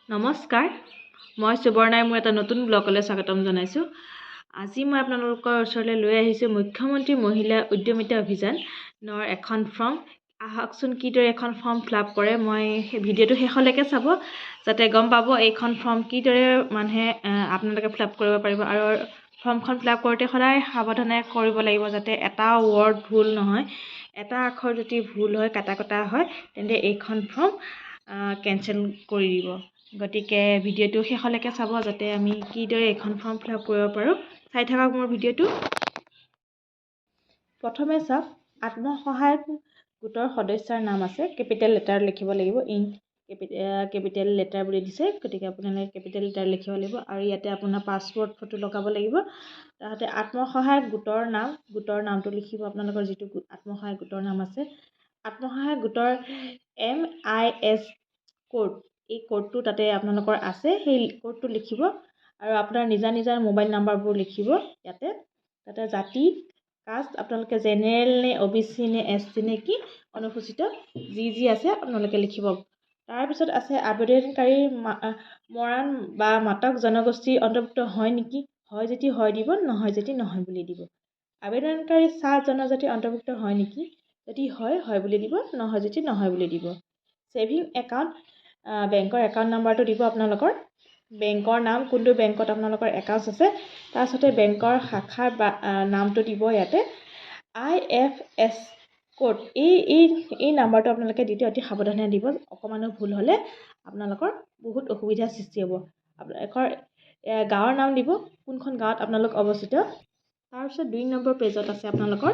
নমস্কাৰ, মই সুবৰ্ণাই মোৰ এটা নতুন ব্লগলৈ স্বাগতম জনাইছোঁ। আজি মই আপোনালোকৰ ওচৰলৈ লৈ আহিছোঁ মুখ্যমন্ত্ৰী মহিলা উদ্যমিতা অভিযানৰ এখন ফৰ্ম। আহকচোন কিদৰে এখন ফৰ্ম ফিলআপ কৰে। মই সেই ভিডিঅ'টো শেষলৈকে চাব যাতে গম পাব এইখন ফৰ্ম কিদৰে মানুহে আপোনালোকে ফিলআপ কৰিব পাৰিব। আৰু ফৰ্মখন ফিলআপ কৰোঁতে সদায় সাৱধানে কৰিব লাগিব যাতে এটা ৱৰ্ড ভুল নহয়। এটা আখৰ যদি ভুল হয় কটা হয় তেন্তে এইখন ফৰ্ম কেনচেল কৰি দিব। গতিকে ভিডিঅ'টো শেষলৈকে চাব যাতে আমি কিদৰে এইখন ফৰ্ম ফিলআপ কৰিব পাৰোঁ। চাই থাকক মোৰ ভিডিঅ'টো। প্ৰথমে চাওক, আত্মসহায়ক গোটৰ সদস্যাৰ নাম আছে, কেপিটেল লেটাৰ লিখিব লাগিব। কেপিটেল লেটাৰ বুলি দিছে, গতিকে আপোনালোকে কেপিটেল লেটাৰ লিখিব লাগিব। আৰু ইয়াতে আপোনাৰ পাছপৰ্ট ফটো লগাব লাগিব। তাৰপিছতে আত্মসহায়ক গোটৰ নামটো লিখিব, আপোনালোকৰ যিটো আত্মসহায়ক গোটৰ নাম আছে। আত্মসহায়ক গোটৰ MIS কোড, এই কোডটো তাতে আপোনালোকৰ আছে, সেই কোডটো লিখিব। আৰু আপোনাৰ নিজা মোবাইল নাম্বাৰবোৰ লিখিব ইয়াতে। তাতে জাতি, কাষ্ট আপোনালোকে জেনেৰেল নে OBC নে SC নে কি অনুসূচিত যি আছে আপোনালোকে লিখিব। তাৰপিছত আছে আবেদনকাৰীৰ মৰাণ বা মাতক জনগোষ্ঠীৰ অন্তৰ্ভুক্ত হয় নেকি, হয় যদি হয় দিব, নহয় যদি নহয় বুলি দিব। আবেদনকাৰী চাহ জনজাতিৰ অন্তৰ্ভুক্ত হয় নেকি, যদি হয় বুলি দিব, নহয় যদি নহয় বুলি দিব। ছেভিং একাউণ্ট, বেংকৰ একাউণ্ট নাম্বাৰটো দিব আপোনালোকৰ। বেংকৰ নাম, কোনটো বেংকত আপোনালোকৰ একাউণ্ট আছে, তাৰপিছতে বেংকৰ শাখাৰ নামটো দিব ইয়াতে। IFS কোড, এই নাম্বাৰটো আপোনালোকে দিওঁতে অতি সাৱধানে দিব। অকণমানো ভুল হ'লে আপোনালোকৰ বহুত অসুবিধাৰ সৃষ্টি হ'ব। আপোনালোকৰ গাঁৱৰ নাম দিব, কোনখন গাঁৱত আপোনালোক অৱস্থিত। তাৰপিছত 2 নম্বৰ পেজত আছে আপোনালোকৰ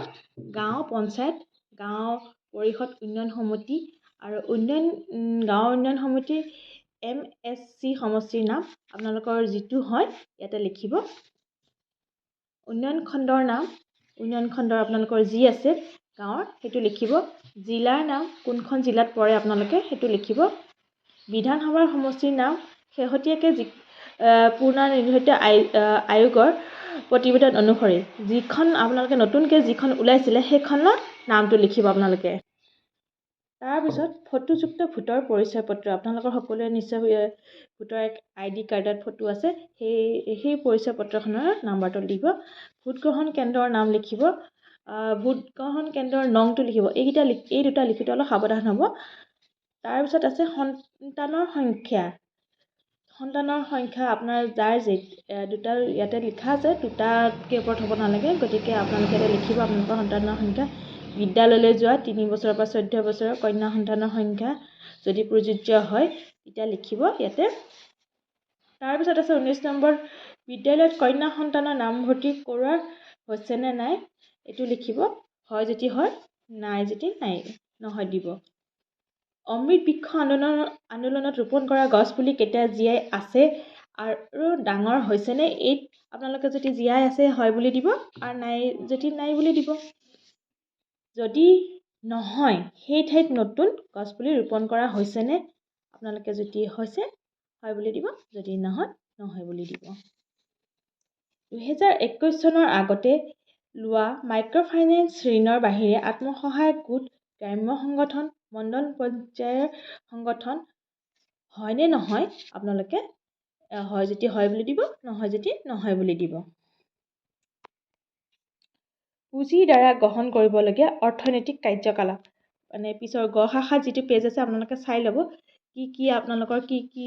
গাঁও পঞ্চায়ত, গাঁও পৰিষদ উন্নয়ন সমিতি আৰু গাঁও উন্নয়ন সমিতিৰ MSC সমষ্টিৰ নাম আপোনালোকৰ যিটো হয় ইয়াতে লিখিব। উন্নয়ন খণ্ডৰ নাম, উন্নয়ন খণ্ডৰ আপোনালোকৰ যি আছে গাঁৱৰ সেইটো লিখিব। জিলাৰ নাম, কোনখন জিলাত পৰে আপোনালোকে সেইটো লিখিব। বিধানসভাৰ সমষ্টিৰ নাম, শেহতীয়াকৈ পুনৰ্নিৰ্ধাৰিত আয়োগৰ প্ৰতিবেদন অনুসৰি যিখন আপোনালোকে নতুনকৈ যিখন ওলাইছিলে সেইখনৰ নামটো লিখিব আপোনালোকে। তাৰপিছত ফটোযুক্ত ভোটৰ পৰিচয় পত্ৰ, আপোনালোকৰ সকলোৱে নিশ্চয় ভোটৰ ID কাৰ্ডত ফটো আছে, সেই পৰিচয় পত্ৰখনৰ নাম্বাৰটো দিব। ভোট গ্ৰহণ কেন্দ্ৰৰ নাম লিখিব। ভোট গ্ৰহণ কেন্দ্ৰৰ নংটো লিখিব। এই দুটা লিখোঁতে অলপ সাৱধান হ'ব। তাৰপিছত আছে সন্তানৰ সংখ্যা আপোনাৰ যাৰ দুটা ইয়াতে লিখা আছে, দুটাতকৈ ওপৰত হ'ব নালাগে। গতিকে আপোনালোকে ইয়াতে লিখিব আপোনালোকৰ সন্তানৰ সংখ্যা। বিদ্যালয়লৈ যোৱা 3 বছৰৰ পৰা 14 বছৰৰ কন্যা সন্তানৰ সংখ্যা যদি প্ৰযোজ্য হয় তেতিয়া লিখিব ইয়াতে। তাৰপিছত আছে 19 নম্বৰ, বিদ্যালয়ত কন্যা সন্তানৰ নামভৰ্তি কৰোৱা হৈছে নে নাই এইটো লিখিব। হয় যদি হয়, নাই যদি নাই, নহয় দিব। অমৃত বৃক্ষ আন্দোলনত ৰোপণ কৰা গছপুলি কেতিয়া জীয়াই আছে আৰু ডাঙৰ হৈছেনে, এই আপোনালোকে যদি জীয়াই আছে হয় বুলি দিব, আৰু নাই যদি নাই বুলি দিব। যদি নহয় সেই ঠাইত নতুন গছপুলি ৰোপণ কৰা হৈছেনে, আপোনালোকে যদি হৈছে হয় বুলি দিব, যদি নহয় নহয় বুলি দিব। 2021 চনৰ আগতে লোৱা মাইক্ৰ' ফাইনেন্স ঋণৰ বাহিৰে আত্মসহায়ক গোট, গ্ৰাম্য সংগঠন, মণ্ডল পৰ্যায়ৰ সংগঠন হয়নে নহয় আপোনালোকে হয় যদি হয় বুলি দিব, নহয় যদি নহয় বুলি দিব। পুঁজিৰ দ্বাৰা গ্ৰহণ কৰিবলগীয়া অৰ্থনৈতিক কাৰ্যকলাপ, মানে পিছৰ গ শাখাত যিটো পেজ আছে আপোনালোকে চাই ল'ব কি আপোনালোকৰ কি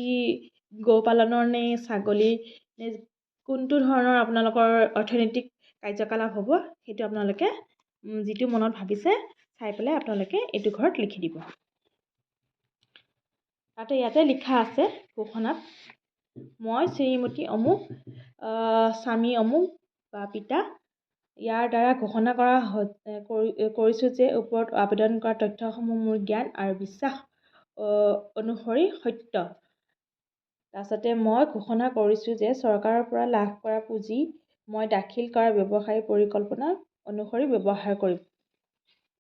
গো পালনৰ নে ছাগলীৰ নে কোনটো ধৰণৰ আপোনালোকৰ অৰ্থনৈতিক কাৰ্যকলাপ হ'ব, সেইটো আপোনালোকে যিটো মনত ভাবিছে চাই পেলাই আপোনালোকে এইটো ঘৰত লিখি দিব। ইয়াতে লিখা আছে ঘোষণাত, মই শ্ৰীমতী অমুক, স্বামী অমুক বা পিতা ইয়াৰ দ্বাৰা ঘোষণা কৰিছোঁ যে ওপৰত আবেদন কৰা তথ্যসমূহ মোৰ জ্ঞান আৰু বিশ্বাস অনুসৰি সত্য। তাৰপিছতে মই ঘোষণা কৰিছোঁ যে চৰকাৰৰ পৰা লাভ কৰা পুঁজি মই দাখিল কৰা ব্যৱসায়ী পৰিকল্পনা অনুসৰি ব্যৱহাৰ কৰিম।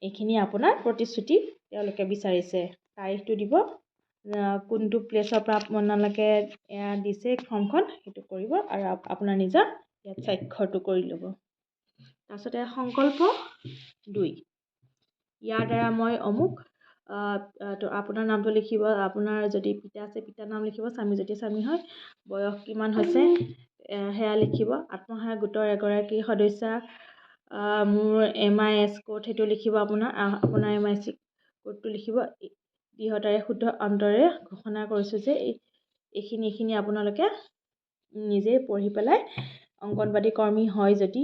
এইখিনি আপোনাৰ প্ৰতিশ্ৰুতি তেওঁলোকে বিচাৰিছে। তাৰিখটো দিব, কোনটো প্লেচৰ পৰা আপোনালোকে দিছে ফৰ্মখন সেইটো কৰিব, আৰু আপোনাৰ নিজৰ ইয়াত স্বাক্ষৰটো কৰি ল'ব। তাৰপিছতে সংকল্প 2, ইয়াৰ দ্বাৰা মই অমুক তো আপোনাৰ নামটো লিখিব, আপোনাৰ যদি পিতা আছে পিতাৰ নাম লিখিব, স্বামী যদি স্বামী হয়, বয়স কিমান হৈছে সেয়া লিখিব। আত্মসহায়ক গোটৰ এগৰাকী সদস্যা, মোৰ MIS কোড সেইটো লিখিব, আপোনাৰ MIC কোডটো লিখিব। দৃঢ়তাৰে শুদ্ধ অন্তৰে ঘোষণা কৰিছোঁ যে এইখিনি আপোনালোকে নিজেই পঢ়ি পেলাই অংগনবাদী কৰ্মী হয় যদি,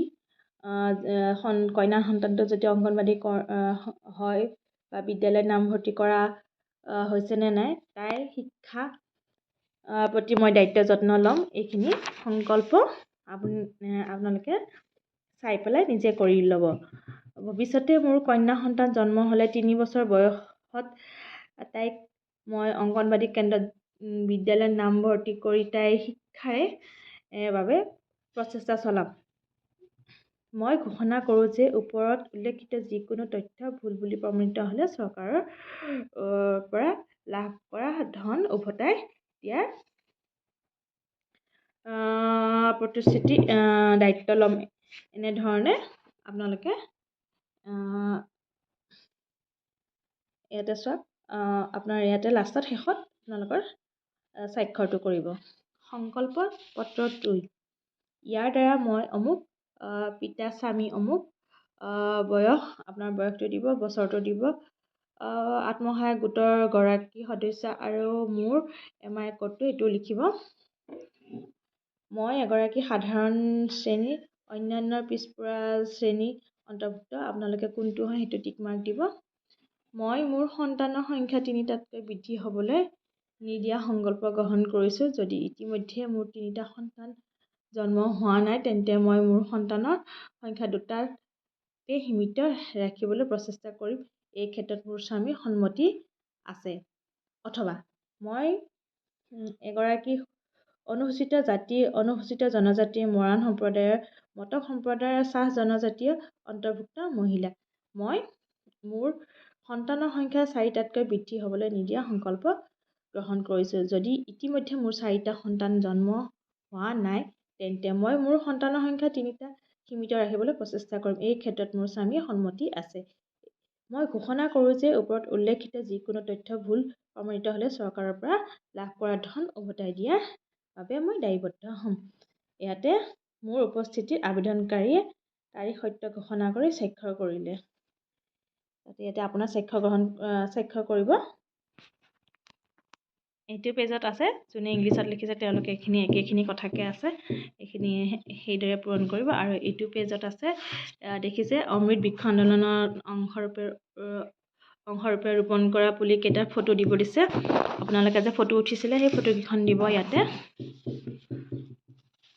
কন্যা সন্তানটো যদি অংগনবাদী হয় বা বিদ্যালয়ত নামভৰ্তি কৰা হৈছেনে নাই তাইৰ শিক্ষা প্ৰতি মই দায়িত্ব যত্ন ল'ম। এইখিনি সংকল্প আপোনালোকে চাই পেলাই নিজে কৰি ল'ব। ভৱিষ্যতে মোৰ কন্যা সন্তান জন্ম হ'লে 3 বছৰ বয়সত তাইক মই অংগনবাদী কেন্দ্ৰত বিদ্যালয়ত নামভৰ্তি কৰি তাইৰ শিক্ষাৰে বাবে প্ৰচেষ্টা চলাম। মই ঘোষণা কৰোঁ যে ওপৰত উল্লেখিত যিকোনো তথ্য ভুল বুলি প্ৰমাণিত হ'লে চৰকাৰৰ পৰা লাভ কৰা ধন উভতাই দিয়াৰ প্ৰতিশ্ৰুতি দায়িত্ব ল'ম। এনেধৰণে আপোনালোকে ইয়াতে চাওক, আপোনাৰ ইয়াতে লাষ্টত শেষত আপোনালোকৰ স্বাক্ষৰটো কৰিব। সংকল্প পত্ৰ 2। ইয়াৰ দ্বাৰা মই অমুক, পিতা স্বামী অমুক, বয়স আপোনাৰ বয়সটো দিব, বছৰটো দিব, আত্মসহায়ক গোটৰ গৰাকী সদস্যা আৰু মোৰ MI কোডটো এইটো লিখিব। মই এগৰাকী সাধাৰণ শ্ৰেণীৰ, অন্যান্য পিছপৰা শ্ৰেণী অন্তৰ্ভুক্ত, আপোনালোকে কোনটো হয় সেইটো টিক মাৰ্ক দিব। মই মোৰ সন্তানৰ সংখ্যা 3টাতকৈ বৃদ্ধি হ'বলৈ নিদিয়া সংকল্প গ্ৰহণ কৰিছোঁ। যদি ইতিমধ্যে মোৰ 3টা সন্তান জন্ম হোৱা নাই তেন্তে মই মোৰ সন্তানৰ সংখ্যা 2টাতে সীমিত ৰাখিবলৈ প্ৰচেষ্টা কৰিম। এই ক্ষেত্ৰত মোৰ স্বামীৰ সন্মতি আছে। অথবা মই এগৰাকী অনুসূচিত জাতি, অনুসূচিত জনজাতি, মৰাণ সম্প্ৰদায়ৰ, মটক সম্প্ৰদায়ৰ, চাহ জনজাতীয় অন্তৰ্ভুক্ত মহিলা। মই মোৰ সন্তানৰ সংখ্যা 4টাতকৈ বৃদ্ধি হ'বলৈ নিদিয়া সংকল্প গ্ৰহণ কৰিছোঁ। যদি ইতিমধ্যে মোৰ 4টা সন্তান জন্ম হোৱা নাই তেন্তে মই মোৰ সন্তানৰ সংখ্যা 3টা সীমিত ৰাখিবলৈ প্ৰচেষ্টা কৰিম। এই ক্ষেত্ৰত মোৰ স্বামীৰ সন্মতি আছে। মই ঘোষণা কৰোঁ যে ওপৰত উল্লেখিত যিকোনো তথ্য ভুল প্ৰমাণিত হ'লে চৰকাৰৰ পৰা লাভ কৰা ধন উভতাই দিয়াৰ বাবে মই দায়বদ্ধ হ'ম। ইয়াতে মোৰ উপস্থিতিত আবেদনকাৰীয়ে তাৰিখ সত্য ঘোষণা কৰি স্বাক্ষৰ কৰিলে। ইয়াতে আপোনাৰ স্বাক্ষৰ কৰিব। এইটো পেজত আছে, যোনে ইংলিছত লিখিছে তেওঁলোকে একেখিনি কথাকে আছে, এইখিনি সেইদৰে পূৰণ কৰিব। আৰু এইটো পেজত আছে, দেখিছে অমৃত বৃক্ষ আন্দোলনৰ অংশৰূপে ৰোপণ কৰা পুলি কেইটাৰ ফটো দিব দিছে। আপোনালোকে যে ফটো উঠিছিলে সেই ফটোকেইখন দিব ইয়াতে।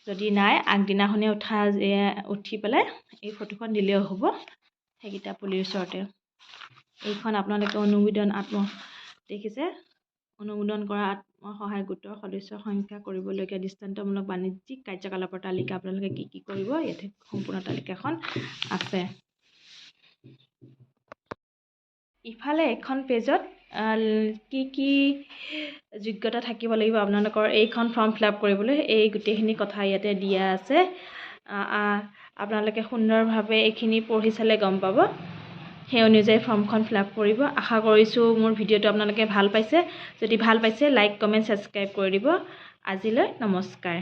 যদি নাই আগদিনাখনে উঠি পেলাই এই ফটোখন দিলেও হ'ব সেইকেইটা পুলিৰ ওচৰতে। এইখন আপোনালোকে দেখিছে অনুমোদন কৰা আত্মসহায়ক গোটৰ সদস্যৰ সংখ্যা কৰিবলগীয়া দৃষ্টান্তমূলক বাণিজ্যিক কাৰ্যকলাপৰ তালিকা। আপোনালোকে কি কৰিব ইয়াতে সম্পূৰ্ণ তালিকাখন আছে। ইফালে এখন পেজত কি যোগ্যতা থাকিব লাগিব আপোনালোকৰ এইখন ফৰ্ম ফিল-আপ কৰিবলৈ, এই গোটেইখিনি কথা ইয়াতে দিয়া আছে। আপোনালোকে সুন্দৰভাৱে এইখিনি পঢ়ি চালে গম পাব। সেই অনুযায়ী ফৰ্মখন ফিল-আপ কৰিব। আশা কৰিছোঁ মোৰ ভিডিঅ'টো আপোনালোকে ভাল পাইছে। যদি ভাল পাইছে লাইক, কমেণ্ট, ছাবস্ক্ৰাইব কৰি দিব। আজিলৈ নমস্কাৰ।